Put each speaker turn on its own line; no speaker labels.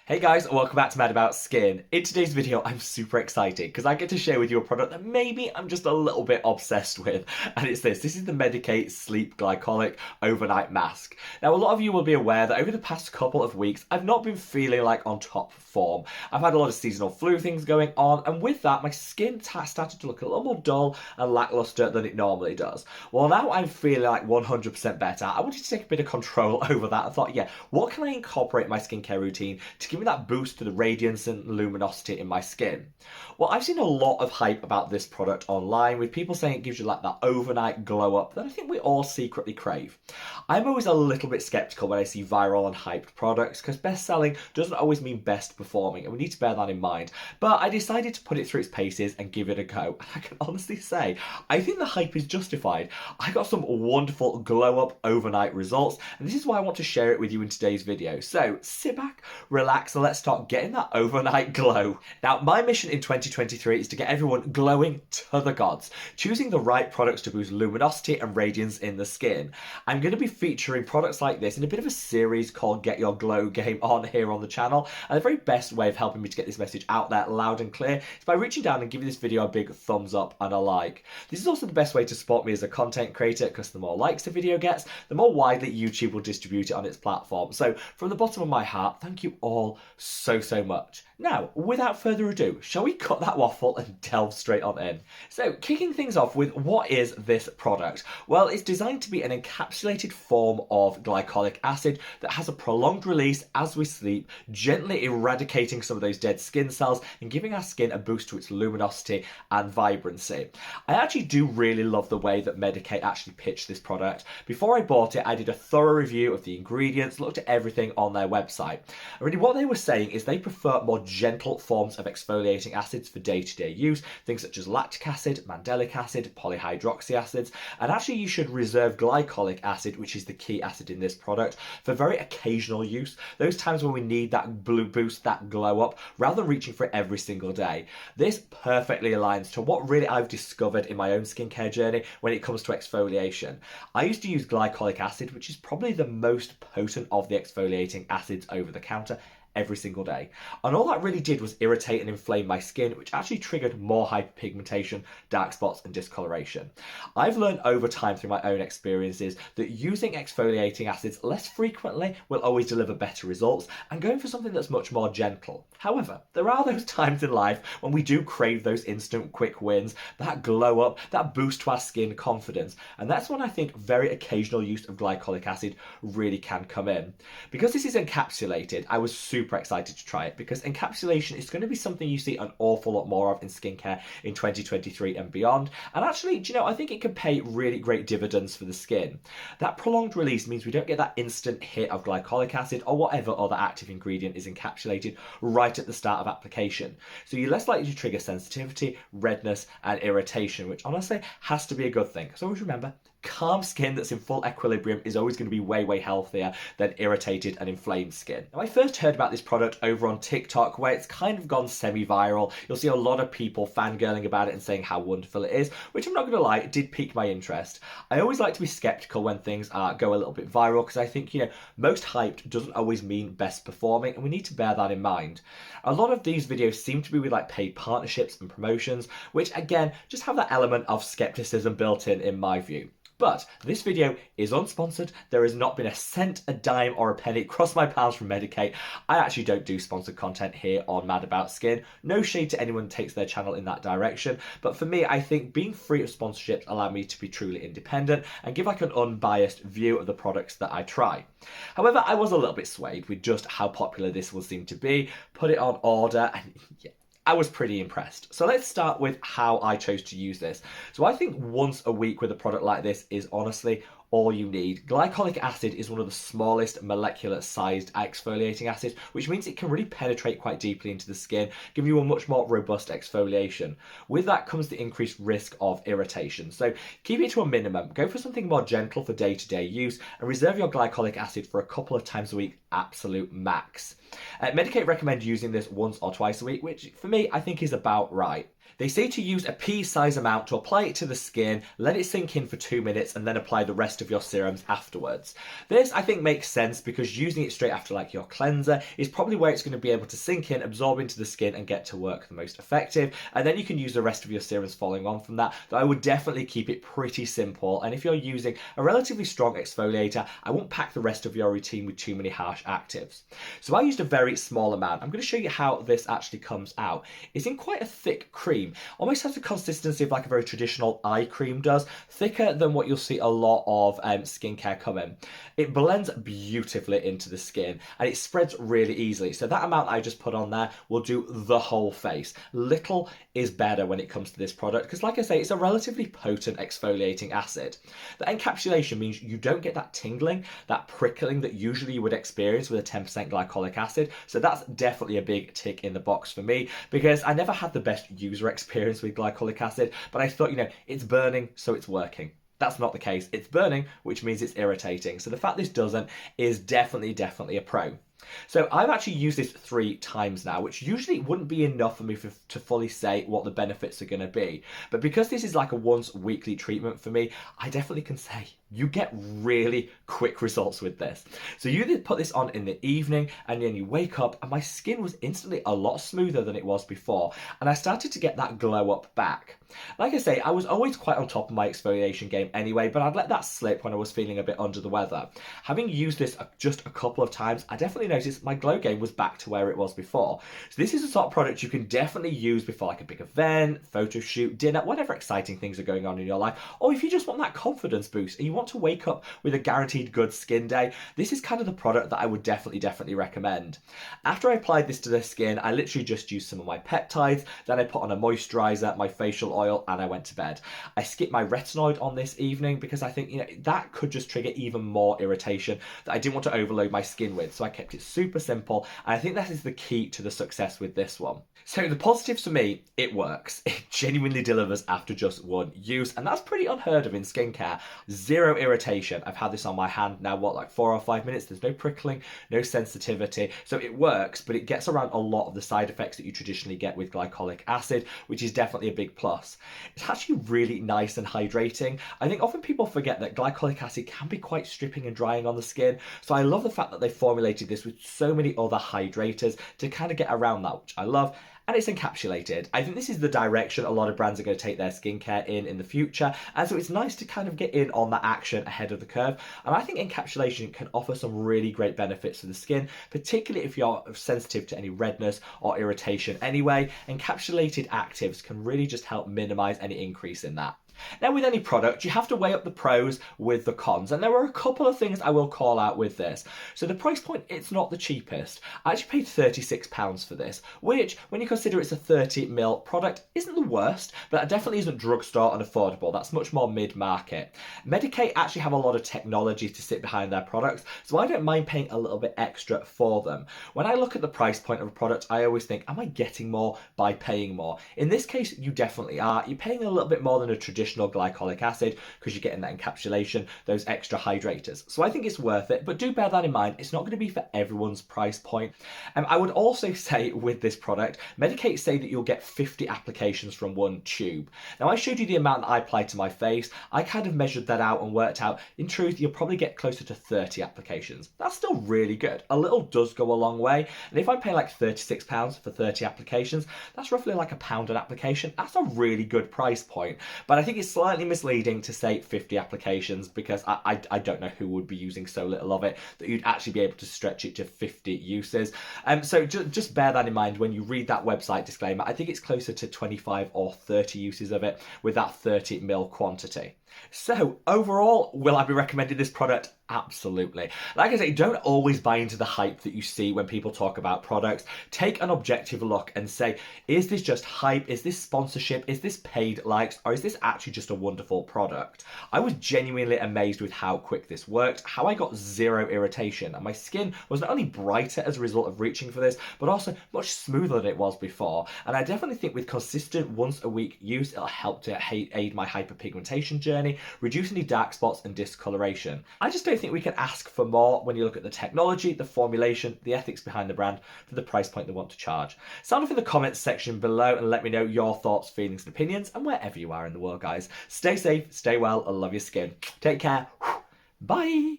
Hey guys, and welcome back to Mad Skin. In today's video, I'm super excited because I get to share with you a product that maybe I'm just a little bit obsessed with, and it's this. This is the Medik8 Sleep Glycolic Overnight Mask. Now, a lot of you will be aware that over the past couple of weeks, I've not been feeling like on top form. I've had a lot of seasonal flu things going on, and with that, my skin started to look a little more dull and lackluster than it normally does. Well, now I'm feeling like 100% better. I wanted to take a bit of control over that and thought, yeah, what can I incorporate in my skincare routine to give me that boost to the radiance and luminosity in my skin? Well, I've seen a lot of hype about this product online, with people saying it gives you like that overnight glow up that I think we all secretly crave. I'm always a little bit skeptical when I see viral and hyped products, because best selling doesn't always mean best performing, and we need to bear that in mind. But I decided to put it through its paces and give it a go. And I can honestly say, I think the hype is justified. I got some wonderful glow up overnight results, and this is why I want to share it with you in today's video. So sit back, relax, and let's start getting that overnight glow. Now, my mission in 2023 is to get everyone glowing to the gods, choosing the right products to boost luminosity and radiance in the skin. I'm going to be featuring products like this in a bit of a series called Get Your Glow Game On here on the channel, and the very best way of helping me to get this message out there loud and clear is by reaching down and giving this video a big thumbs up and a like. This is also the best way to support me as a content creator, because the more likes a video gets, the more widely YouTube will distribute it on its platform. So from the bottom of my heart, thank you all so much. Now, without further ado, shall we cut that waffle and delve straight on in? So, kicking things off with, what is this product? Well, it's designed to be an encapsulated form of glycolic acid that has a prolonged release as we sleep, gently eradicating some of those dead skin cells and giving our skin a boost to its luminosity and vibrancy. I actually do really love the way that Medik8 actually pitched this product. Before I bought it, I did a thorough review of the ingredients, looked at everything on their website. And really what they were saying is they prefer more gentle forms of exfoliating acids for day-to-day use, things such as lactic acid, mandelic acid, polyhydroxy acids, and actually you should reserve glycolic acid, which is the key acid in this product, for very occasional use, those times when we need that blue boost, that glow up, rather than reaching for it every single day. This perfectly aligns to what really I've discovered in my own skincare journey when it comes to exfoliation. I used to use glycolic acid, which is probably the most potent of the exfoliating acids over the counter, every single day. And all that really did was irritate and inflame my skin, which actually triggered more hyperpigmentation, dark spots, and discoloration. I've learned over time through my own experiences that using exfoliating acids less frequently will always deliver better results, and going for something that's much more gentle. However, there are those times in life when we do crave those instant quick wins, that glow up, that boost to our skin confidence, and that's when I think very occasional use of glycolic acid really can come in. Because this is encapsulated, I was super excited to try it, because encapsulation is going to be something you see an awful lot more of in skincare in 2023 and beyond. And actually, do you know, I think it can pay really great dividends for the skin. That prolonged release means we don't get that instant hit of glycolic acid or whatever other active ingredient is encapsulated right at the start of application. So you're less likely to trigger sensitivity, redness, and irritation, which honestly has to be a good thing. So always remember, calm skin that's in full equilibrium is always going to be way healthier than irritated and inflamed skin. Now, I first heard about this product over on TikTok, where it's kind of gone semi-viral. You'll see a lot of people fangirling about it and saying how wonderful it is, which I'm not going to lie, it did pique my interest. I always like to be skeptical when things go a little bit viral, because I think, you know, most hyped doesn't always mean best performing, and we need to bear that in mind. A lot of these videos seem to be with like paid partnerships and promotions, which again, just have that element of skepticism built in my view. But this video is unsponsored. There has not been a cent, a dime, or a penny cross my paths from Medik8. I actually don't do sponsored content here on Mad About Skin. No shade to anyone who takes their channel in that direction. But for me, I think being free of sponsorships allow me to be truly independent and give like an unbiased view of the products that I try. However, I was a little bit swayed with just how popular this will seem to be. Put it on order, and yeah, I was pretty impressed. So let's start with how I chose to use this. So I think once a week with a product like this is honestly all you need. Glycolic acid is one of the smallest molecular sized exfoliating acids, which means it can really penetrate quite deeply into the skin, giving you a much more robust exfoliation. With that comes the increased risk of irritation. So keep it to a minimum. Go for something more gentle for day-to-day use, and reserve your glycolic acid for a couple of times a week, absolute max. Medik8 recommend using this once or twice a week, which for me, I think is about right. They say to use a pea-size amount to apply it to the skin, let it sink in for 2 minutes, and then apply the rest of your serums afterwards. This, I think, makes sense because using it straight after like your cleanser is probably where it's going to be able to sink in, absorb into the skin, and get to work the most effective. And then you can use the rest of your serums following on from that. But I would definitely keep it pretty simple. And if you're using a relatively strong exfoliator, I won't pack the rest of your routine with too many harsh actives. So I used a very small amount. I'm going to show you how this actually comes out. It's in quite a thick cream. Almost has the consistency of like a very traditional eye cream does, thicker than what you'll see a lot of skincare come in. It blends beautifully into the skin and it spreads really easily. So that amount I just put on there will do the whole face. Little is better when it comes to this product because, like I say, it's a relatively potent exfoliating acid. The encapsulation means you don't get that tingling, that prickling that usually you would experience with a 10% glycolic acid. So that's definitely a big tick in the box for me because I never had the best user experience with glycolic acid, but I thought, it's burning, so it's working. That's not the case. It's burning, which means it's irritating. So the fact this doesn't is definitely a pro. So I've actually used this 3 times now, which usually wouldn't be enough for me to fully say what the benefits are going to be. But because this is like a once weekly treatment for me, I definitely can say you get really quick results with this. So you put this on in the evening and then you wake up and my skin was instantly a lot smoother than it was before. And I started to get that glow up back. Like I say, I was always quite on top of my exfoliation game anyway, but I'd let that slip when I was feeling a bit under the weather. Having used this just a couple of times, I definitely noticed my glow game was back to where it was before. So this is the sort of product you can definitely use before like a big event, photo shoot, dinner, whatever exciting things are going on in your life. Or if you just want that confidence boost and you want to wake up with a guaranteed good skin day, this is kind of the product that I would definitely recommend. After I applied this to the skin, I literally just used some of my peptides, then I put on a moisturizer, my facial oil, and I went to bed. I skipped my retinoid on this evening because I think, that could just trigger even more irritation that I didn't want to overload my skin with. So I kept it super simple. And I think that is the key to the success with this one. So the positives for me, it works. It genuinely delivers after just one use. And that's pretty unheard of in skincare. Zero irritation. I've had this on my hand now, like 4 or 5 minutes. There's no prickling, no sensitivity. So it works, but it gets around a lot of the side effects that you traditionally get with glycolic acid, which is definitely a big plus. It's actually really nice and hydrating. I think often people forget that glycolic acid can be quite stripping and drying on the skin. So I love the fact that they formulated this with so many other hydrators to kind of get around that, which I love. And it's encapsulated. I think this is the direction a lot of brands are going to take their skincare in the future. And so it's nice to kind of get in on that action ahead of the curve. And I think encapsulation can offer some really great benefits to the skin, particularly if you're sensitive to any redness or irritation anyway. Encapsulated actives can really just help minimize any increase in that. Now, with any product, you have to weigh up the pros with the cons, and there are a couple of things I will call out with this. So the price point, it's not the cheapest. I actually paid £36 for this, which, when you consider it's a 30ml product, isn't the worst, but it definitely isn't drugstore and affordable. That's much more mid-market. Medik8 actually have a lot of technology to sit behind their products, so I don't mind paying a little bit extra for them. When I look at the price point of a product, I always think, am I getting more by paying more? In this case, you definitely are. You're paying a little bit more than a traditional glycolic acid because you're getting that encapsulation, those extra hydrators. So I think it's worth it, but do bear that in mind. It's not going to be for everyone's price point. I would also say with this product, Medik8 say that you'll get 50 applications from one tube. Now I showed you the amount that I applied to my face. I kind of measured that out and worked out, in truth, you'll probably get closer to 30 applications. That's still really good. A little does go a long way. And if I pay like £36 for 30 applications, that's roughly like £1 an application. That's a really good price point. But I think it's slightly misleading to say 50 applications because I don't know who would be using so little of it that you'd actually be able to stretch it to 50 uses. So just bear that in mind when you read that website disclaimer. I think it's closer to 25 or 30 uses of it with that 30ml quantity. So overall, will I be recommending this product? Absolutely. Like I say, don't always buy into the hype that you see when people talk about products. Take an objective look and say, is this just hype? Is this sponsorship? Is this paid likes? Or is this actually just a wonderful product? I was genuinely amazed with how quick this worked, how I got zero irritation, and my skin was not only brighter as a result of reaching for this, but also much smoother than it was before. And I definitely think with consistent once a week use, it'll help to aid my hyperpigmentation journey. journey, reduce any dark spots and discoloration. I just don't think we can ask for more when you look at the technology, the formulation, the ethics behind the brand, for the price point they want to charge. Sound off in the comments section below and let me know your thoughts, feelings and opinions, and wherever you are in the world, guys. Stay safe, stay well, and love your skin. Take care. Bye.